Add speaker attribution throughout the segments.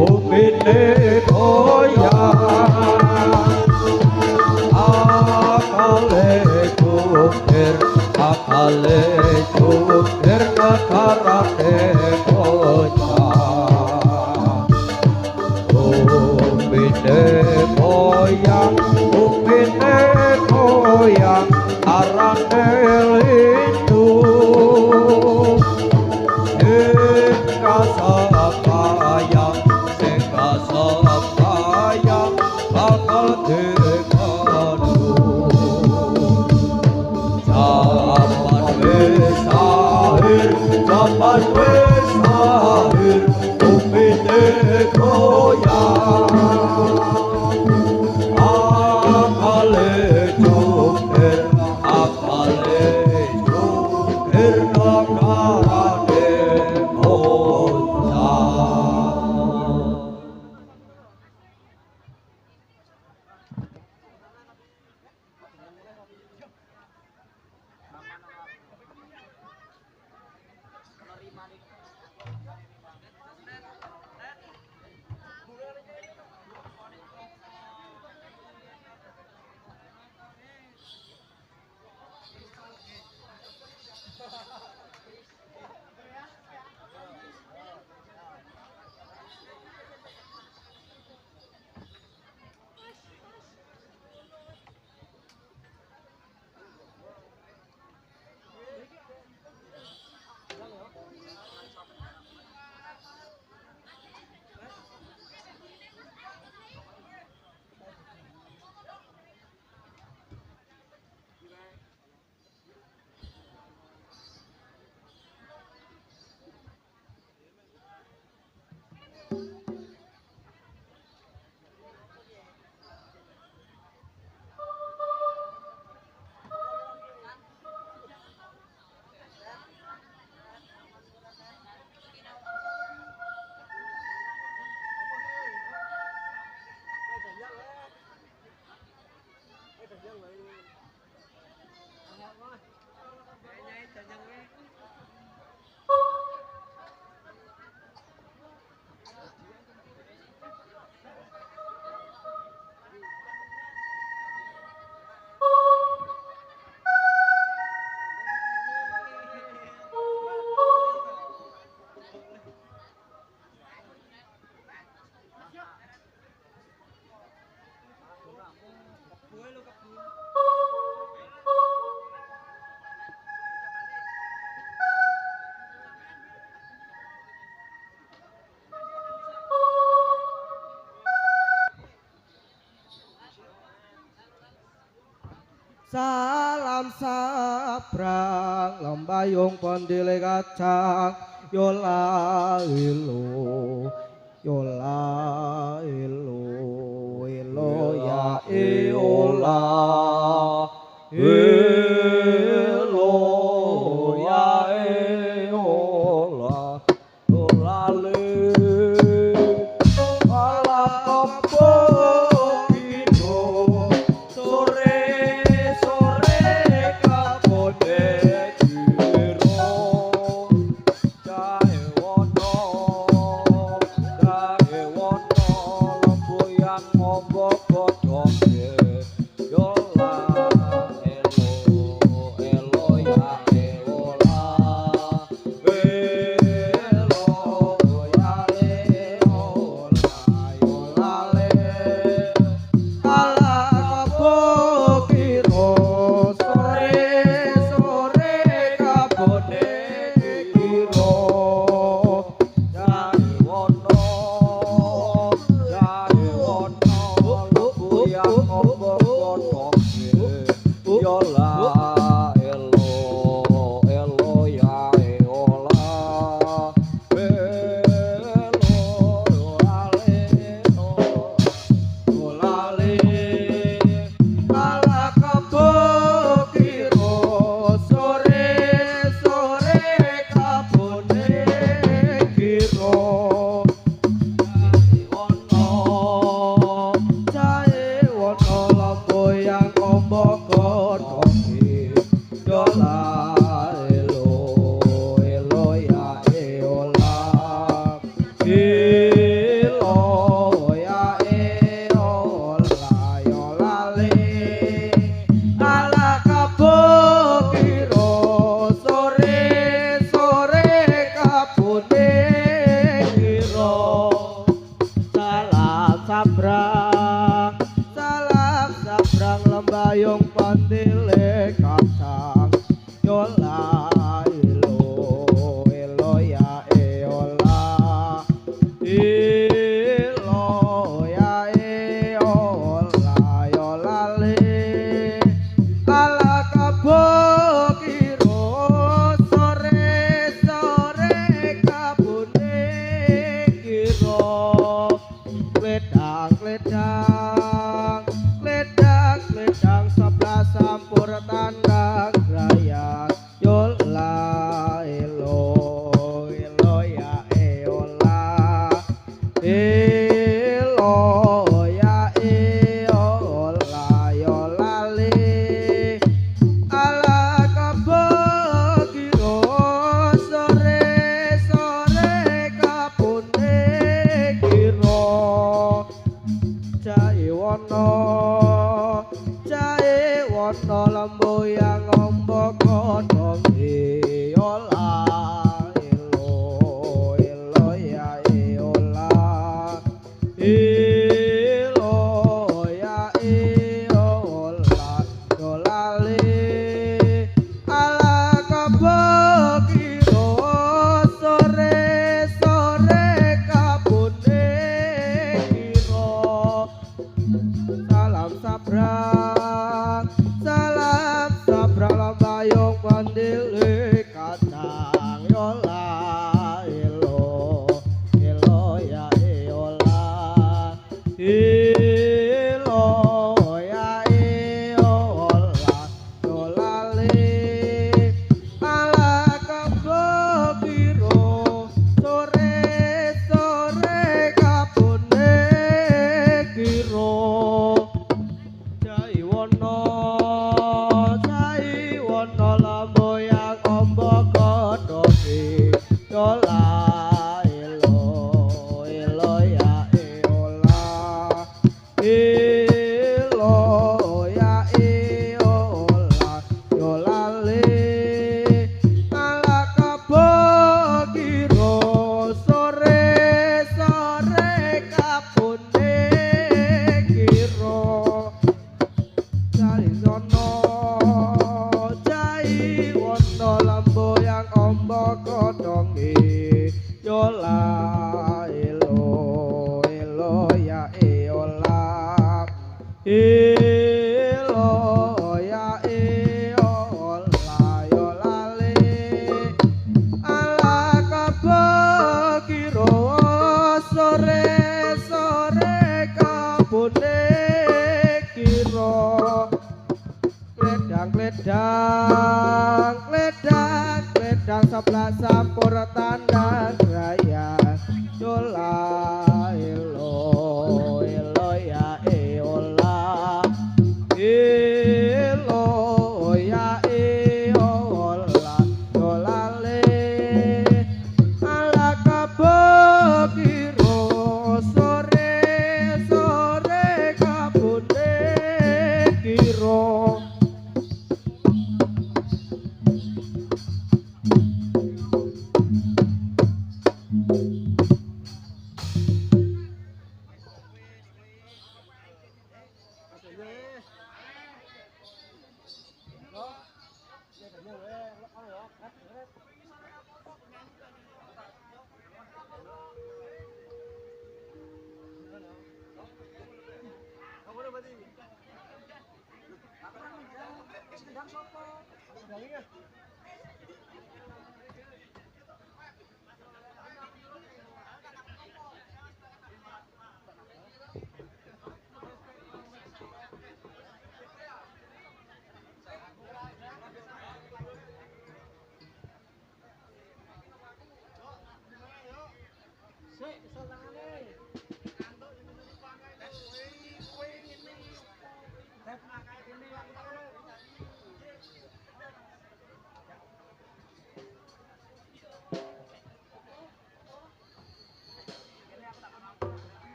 Speaker 1: Umine goyang akale jungkir kekarane goyang umine goyang arane lindu kasapayang bakal dekanu zaman wis akhir umine goyang akale jungkir nakarane goyang. Salam sabrang lembayung pondile kacang yola ilo ya iola ilo ya iola lolale ala kopo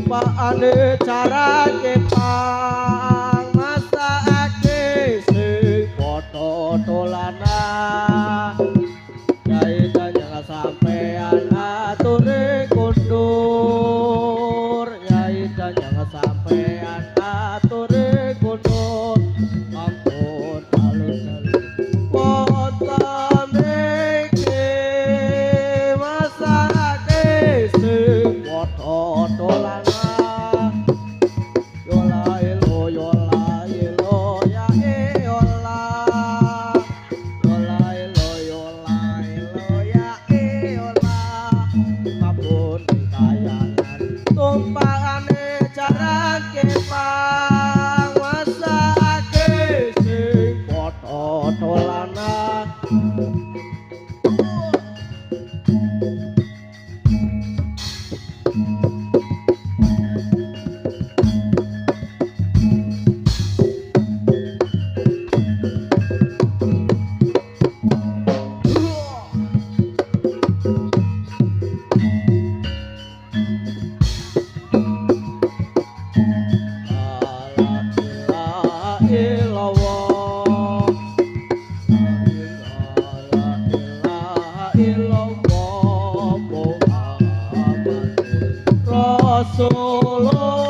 Speaker 1: tumpakane carane pang masakake sing padha dolanan Yai jangan sampean ature kundur Yai jangan sampean ature kundur ampun alun-alun wonten iki masake sing padha dolanan yola elo ya yola yola elo ya yola mabun kayangan tumpakane carane pang masake sing padha dolanan Rasulullah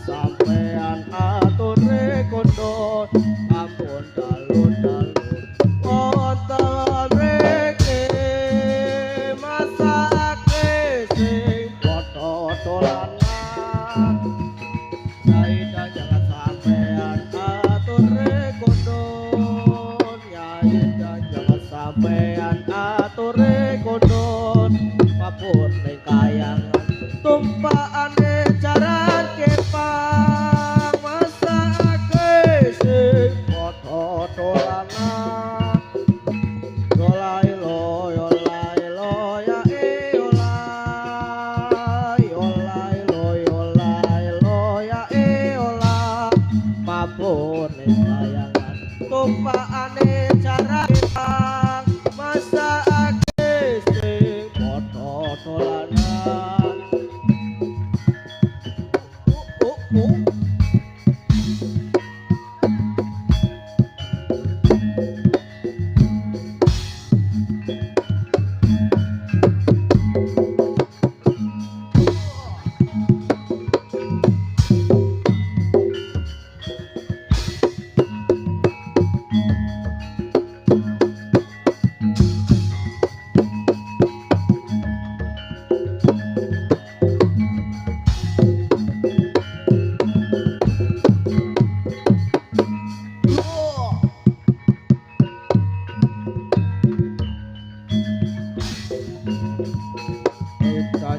Speaker 1: sampean ature kondo ampun dalun-dalun wonten mriki masake sing padha dolanan Yai jangan sampean ature kondo Yai jangan sampean ature kondo mapun ning kayangan tumpakane carane pang masake sing padha dolanan yola elo ya yola yola elo ya yola mapun ing kayangan tumpakane carane pang masake sing padha dolanan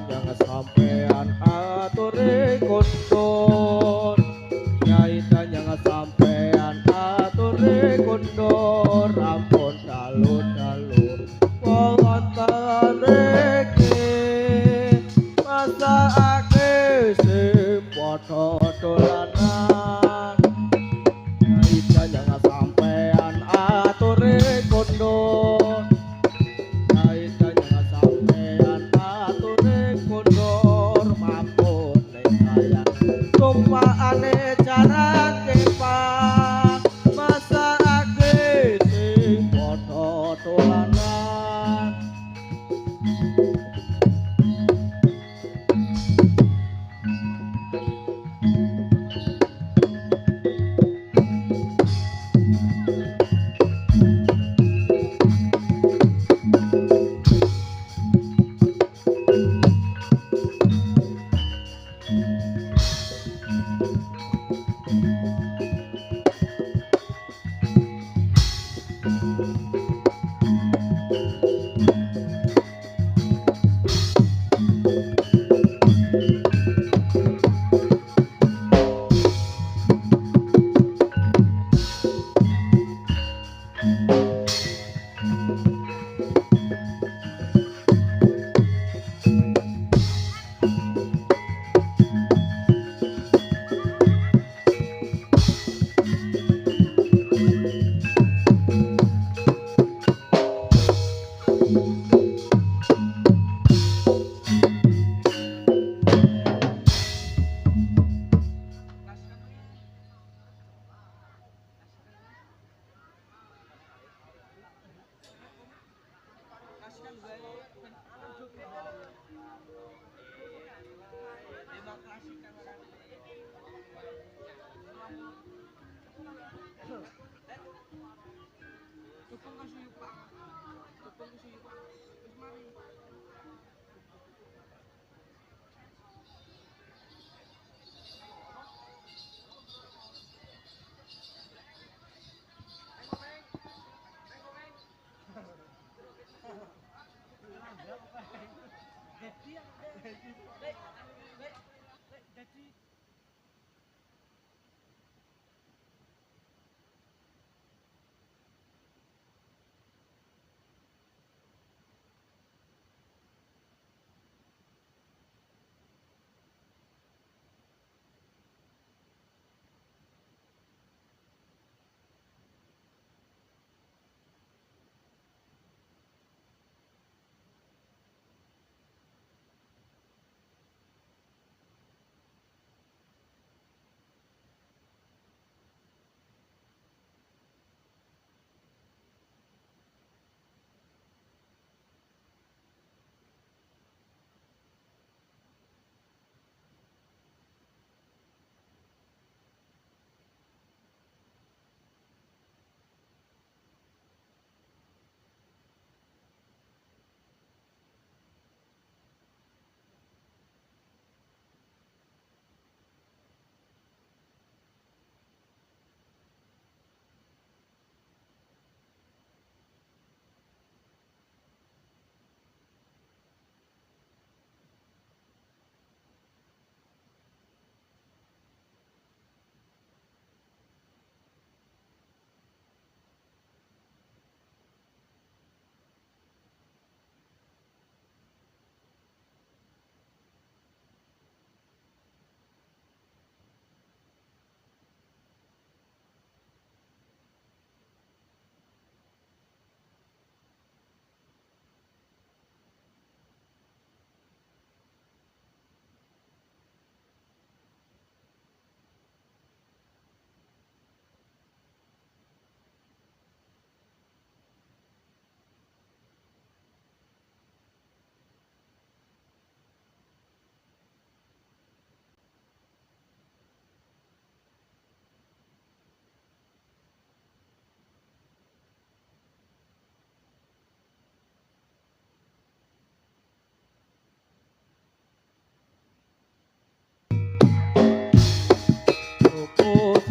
Speaker 1: jangan sampean ature kondur Yai jangan sampean ature kondur ampun dalun-dalun wonten mriki masake sing padha dolanan Yai jangan sampean ature kondur Yai jangan sampean ature kondur mampun ning kayangan tumpakane carane pang masake sing padha dolanan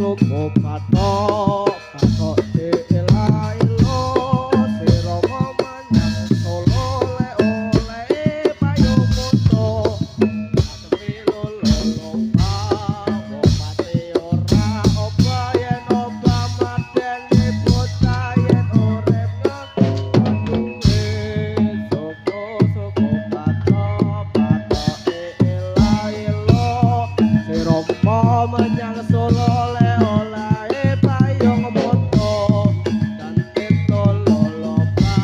Speaker 1: suku patok patok ila ilo sira manyang solo le ole payo moto atemi lolo lopa wong mati ora oba yen oba mateni bocah yen urip duwe suku suku patok patok ila ilo sira manyang solo le olae payung moto dan itu loloba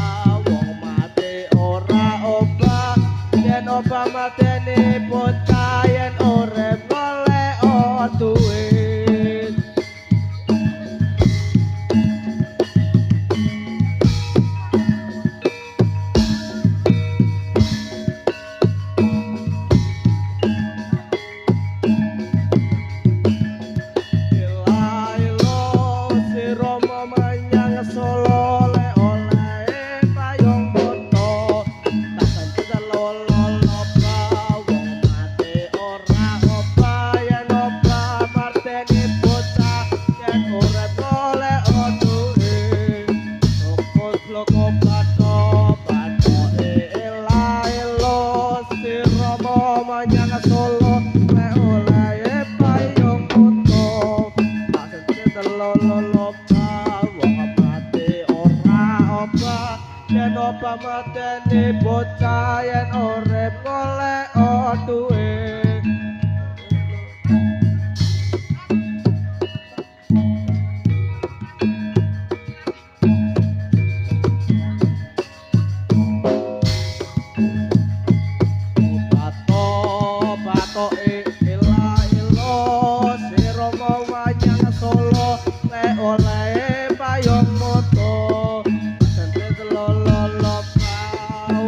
Speaker 1: wong mati ora obah yen obah mateni bocah yen urip golek duit solo le olae payung moto takkan tidak loloba wong mati ora obah yen obah mateni bocah yen urip golek duit fokus loko pato pato ela elo sira manyang solo le olae payung moto takkan tidak loloba yen obah mateni bocah yen urip golek duit pato pato ila ilo sira manyang solo le olae payung moto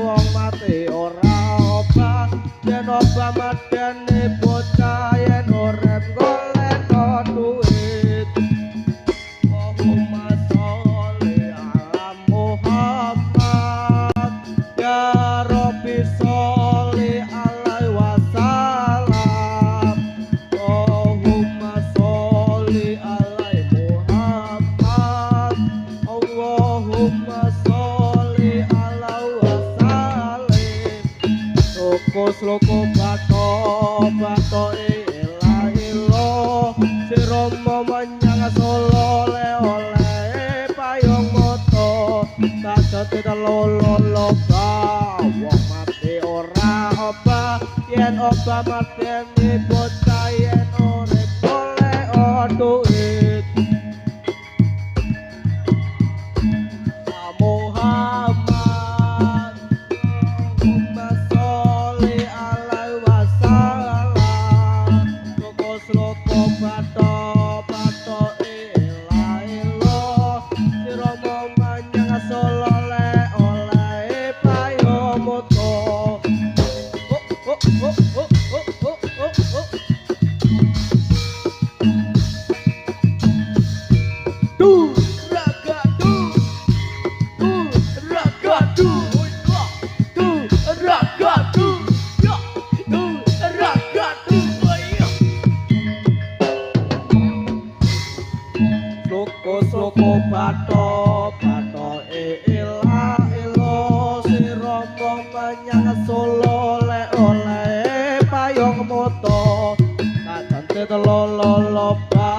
Speaker 1: wong mati ora obah yen obah mateni bocah yen urip golek duit Allahumma sholli ala Muhammad ya Rabbi sholli alaihi wasallam Allahumma sholli alaihi Muhammad Allahumma sholli fokus loko bato bato ila ilo sira manyang solo le ole payung moto takkan tidak loloba wong mati ora obah yen obah mateni bocah yen urip golek duit Muhammad Allahumma sholli alaihi wasallam fokus loko bato bato ila ilo sira manyang solo le olae payung moto Loko bato bato ila ilo sira manyang solo le olae payung moto takkan tidak loloba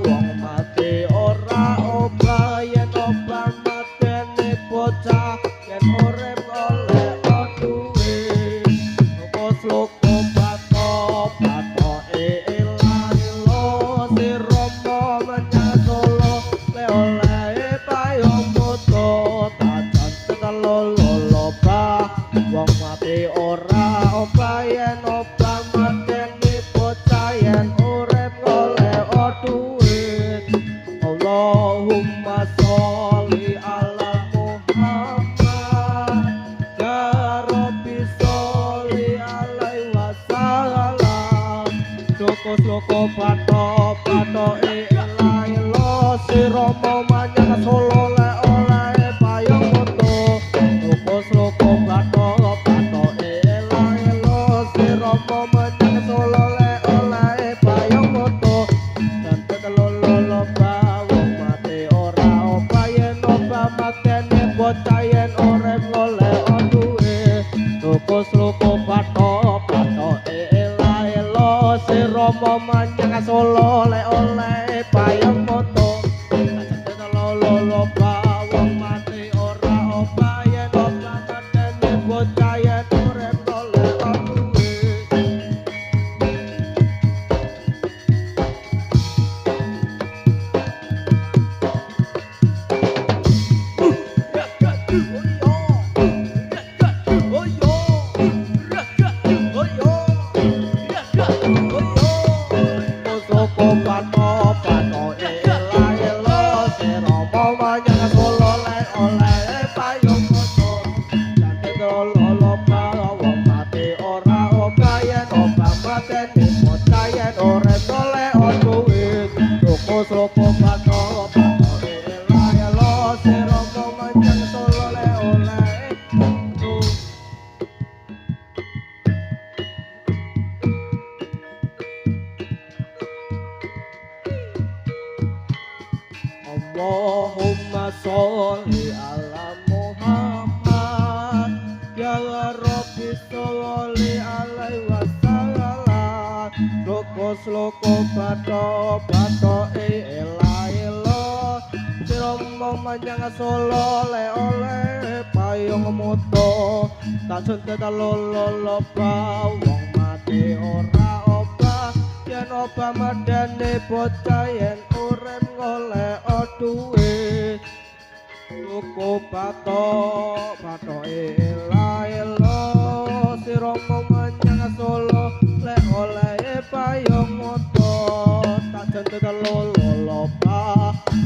Speaker 1: wong mati ora obah yen obah mateni bocah yen urip golek duit fokus loko bato bato ila ilo sira manyang solo le olae payung moto takkan tidak loloba wong mati ora obah yen obah mateni bocah yen urip golek duit Allahumma sholli ala Muhammad ya Rabbi sholli alaihi wasallam fokus loko pato pato ila ilo sira manyang solo le olae payung moto fokus loko pato pato ila ilo sira manyang solo le olae payung moto dan nyang Solo le oleh payung moto tak lolo wong mati ora obah yen obah matene bocah yen urip golek duwe Soko pato pato ela elo seromo manjang solo le oleh Allahumma sholli ala Muhammad ya Rabbi sholli alaihi wasallam sloko pato pato ela elo sirama manjang solo le oleh payung moto tak sentet lolo wong mati ora obah yen obah madane bocah yen urip golek duwe Loko pato pato ela elo sirama manjang solo le oleh payung moto tak sentet lolo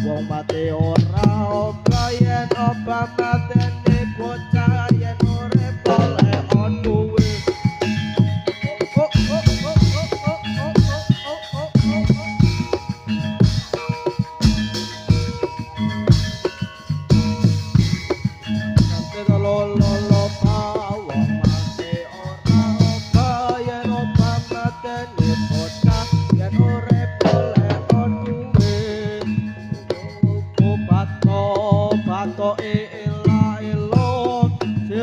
Speaker 1: wong mati ora obah yen obah matene bocah yen urip golek duwe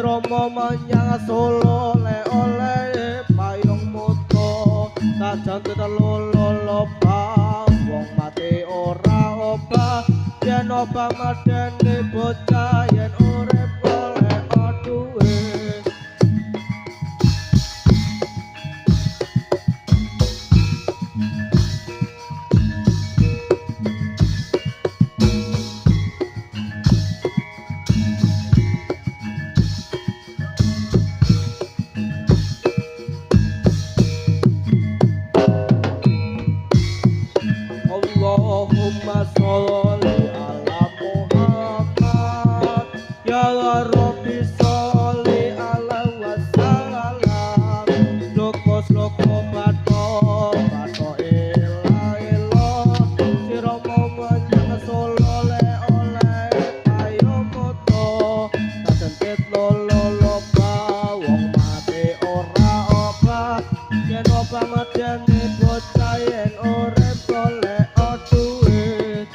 Speaker 1: Romo manyang solo le oleh payung moto tak jantet lolo wong mati ora obah yen obah madene bocah yen urip golek duwe Allahumma sholli ala Muhammad ya Rabbi sholli alaihi wasallam loko pato pato ela elo sirama manjang solo le oleh payung moto tak sentet lolo wong mati ora obah yen obah madane bocah yen urip golek duwe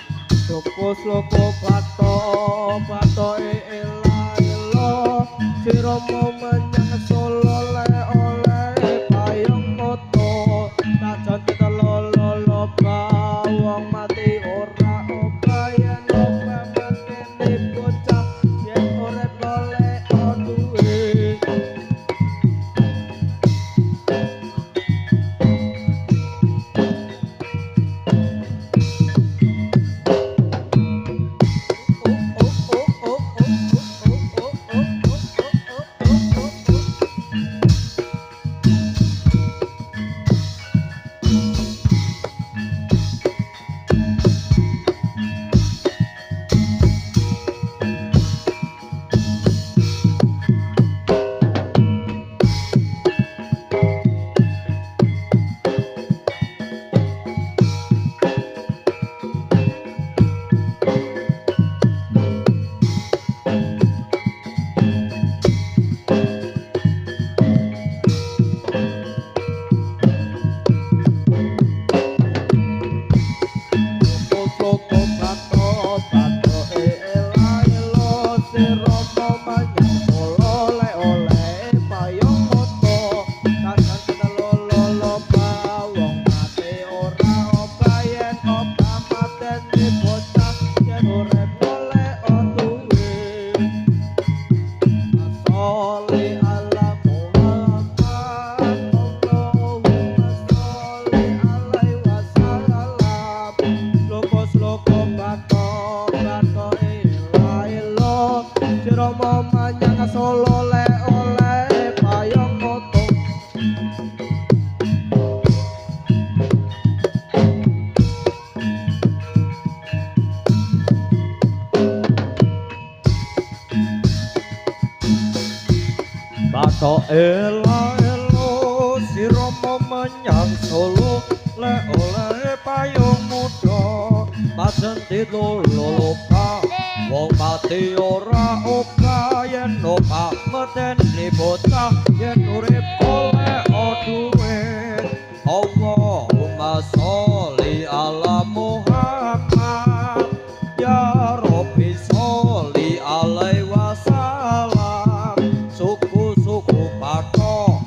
Speaker 1: Patok ela-elo sirama menyang Solo lek oleh payung muda pancen diloloka wong mati ora obah yen opah medeni bocah yen urip oleh duit Allahumma sholli ala Muhammad ya Rabbi sholli alaihi wasallam suku-suku patok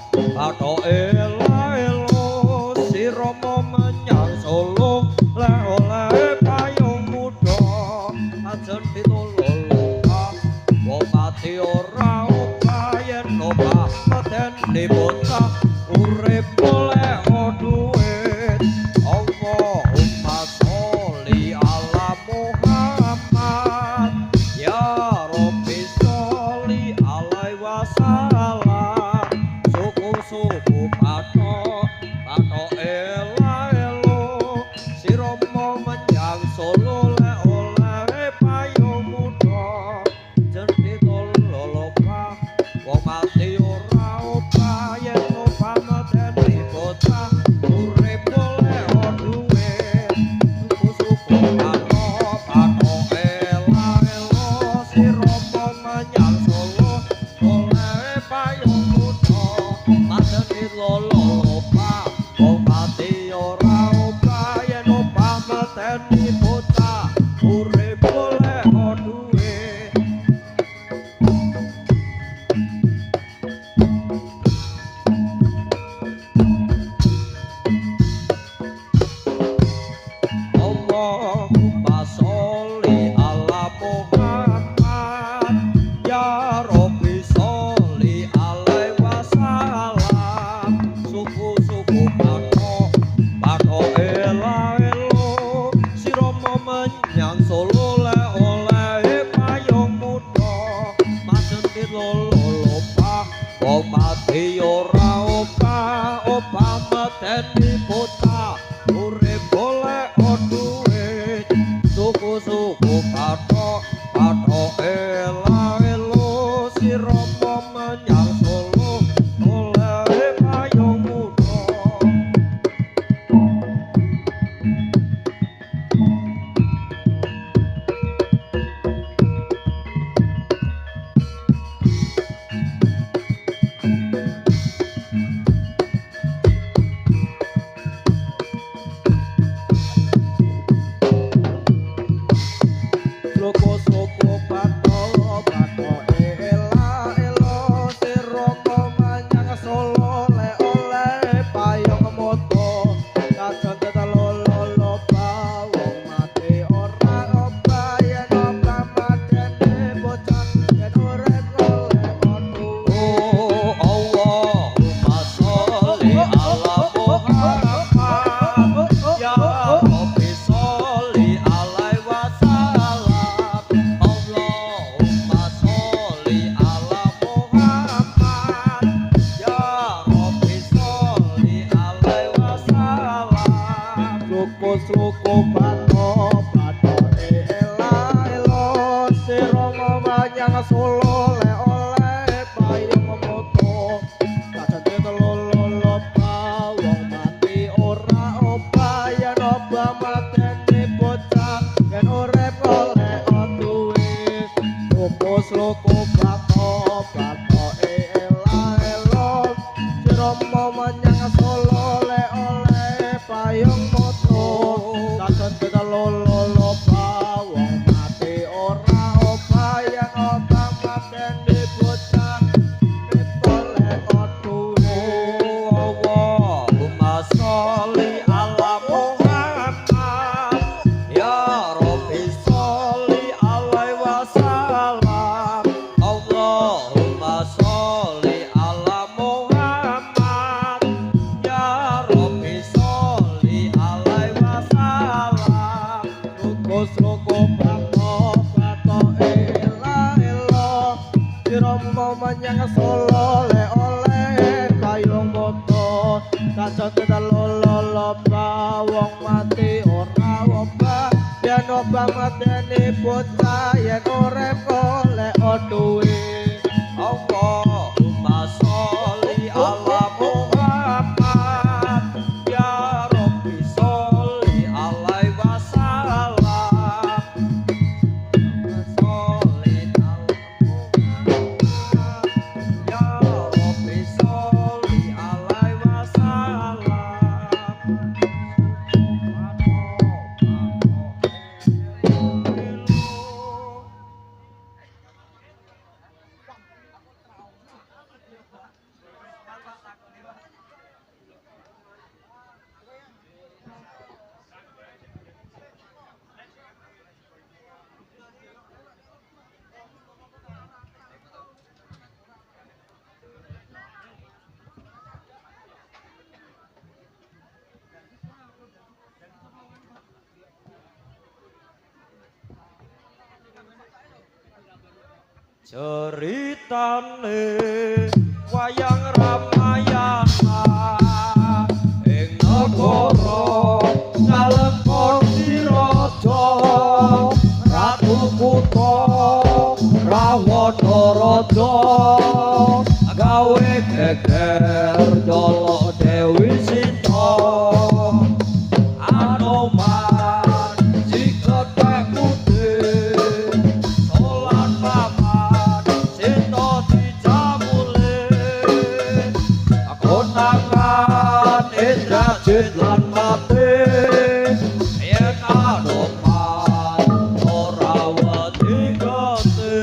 Speaker 1: ela-elo sirama menyang Solo le oleh payung muda ajen pituloloka wong mati ora obah yen opah medeni bocah urip oleh duit Allahumma sholli ala Muhammad ya Rabbi sholli alaihi wasallam suku-suku patok ela-elo sirama menyang Solo le oleh payung muda jen ditololoka wong mati ora obah yen opah medeni bocah urip oleh duit suku-suku patok ela-elo sirama menyang Solo oleh payung muda pancen diloloka wong mati ora obah yen opah medeni bocah urip oleh duit Allahumma sholli ala Muhammad ya Rabbi sholli alaihi wasallam suku-suku patok ela-elo sirama menyang Solo le oleh payung muda pancen diloloka wong mati ora obah medeni bocah urip oleh duit suku-suku patok ela-elo sirama menyang Solo oleh payung muda Suku-suku patok ela-elo sirama menyang Solo le oleh payung muda kajen tetololoka wong mati ora obah yen opah medeni bocah yen urip oleh duit Allahumma sholli ala Muhammad ya Rabbi sholli alaihi wasallam Allahumma sholli ala Muhammad ya Rabbi sholli alaihi wasallam suku-suku patok ela-elo sirama menyang Solo le oleh payung muda kajen ditololoka wong mati ora obah yen opah medeni bocah yen urip oleh duit suku-suku patok ela-elo sirama menyang Solo le oleh payung muda kajen ditololoka wong mati ora obah yen opah medeni bocah urip oleh duit Allahumma sholli ala Muhammad ya Rabbi sholli alaihi wasallam Allahumma sholli ala Muhammad ya Rabbi sholli alaihi wasallam suku-suku patok ela-elo sirama menyang Solo le oleh payung muda kajen tetololoka wong mati ora obah yen opah medeni bocah yen urip oleh duit Allahumma sholli ceritane wayang Ramayana ing negara ngalempon diraja ratu kutha Rawana raja gawe geger jala Dewi Sita Anoman sikethek putih solan paman Sita dijamule konangan Indrajit lan mati yen Anoman ora wedi gati.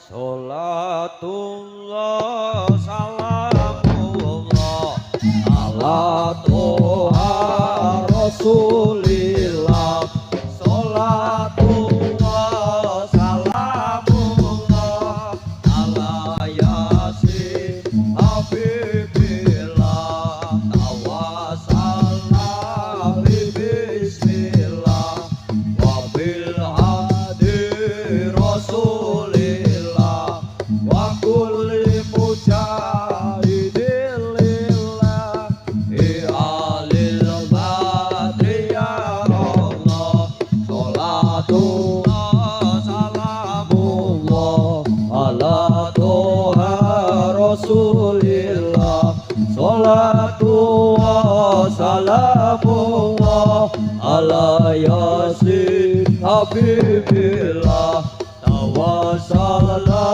Speaker 1: Sholatullah salamullah ala toha rasulillah sholatullah salamullah ala yasin habibillah tawassalna bismillah wabil hadi rasul wa kulli mujahidin lillah alil badri ya Allah salatu wa salamullah ala toha rasulillah salatu wa salamullah ala yasin habibillah tawassalna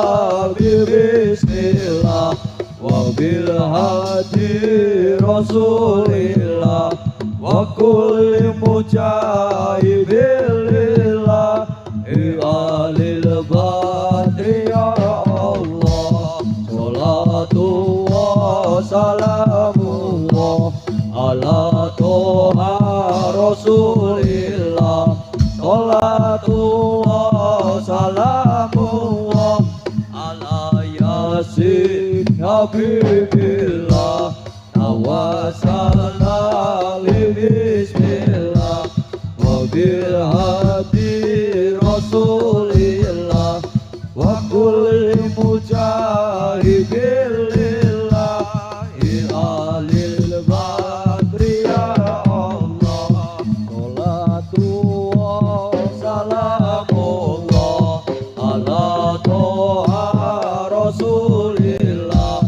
Speaker 1: bismillah wabil hadi rasulillah wa kulli mujahidin lillah alil badri ya Allah salatu wa salamullah ala toha rasulillah salatu wa salamullah ala yasin habibillah tawassalna bismillah wabil hadi rasulillah wa kulli mujahidin lillah alil badri ya Allah salatu wa salamullah ala toha rasulillah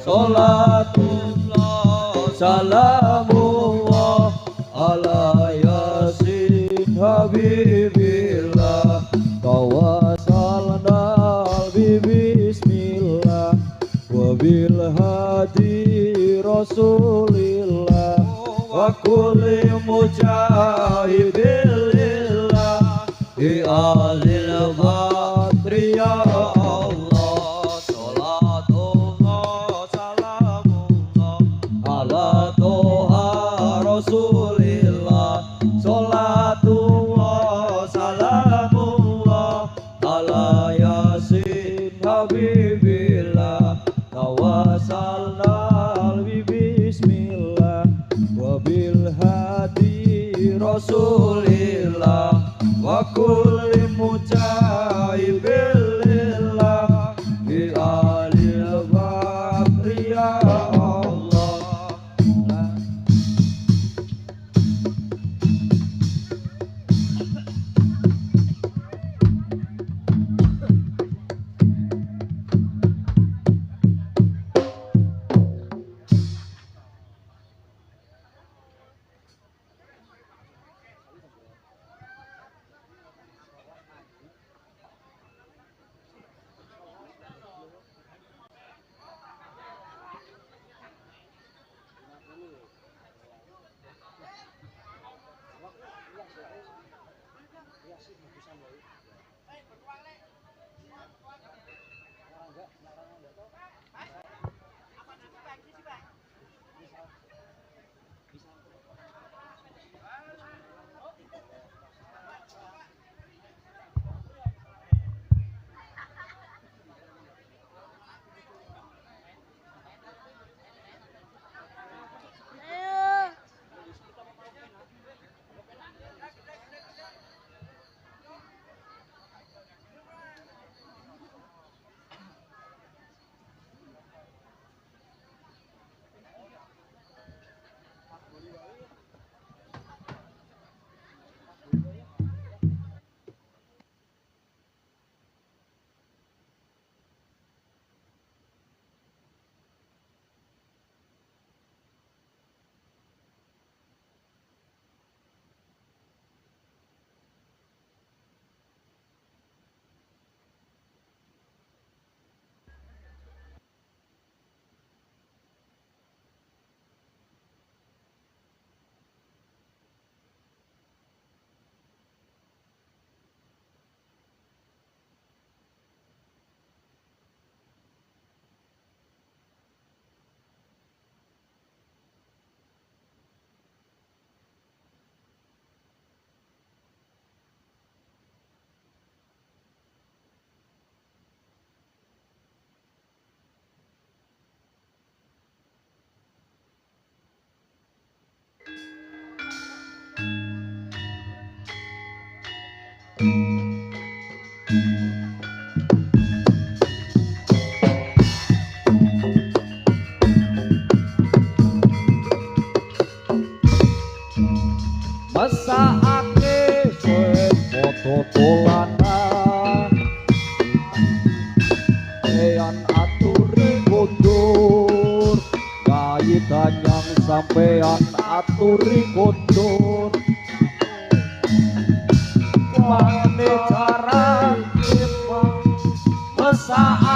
Speaker 1: salatullah salamullah ala yasin habibillah tawassalna bismillah wabil hadi rasulillah wa kulli mujahidin lillah alil badri ya Allah salatullah salamullah ala toha rasulillah salatullah salamullah ala yasin habibillah tawassalna bismillah wabil hadi rasulillah wa kulli mujahidin lillah alil badri ya Allah. Mesakake sing foto dolanan Eyan aturi kondur Kayi danyang sampean aturi kondur Mane cara mesakake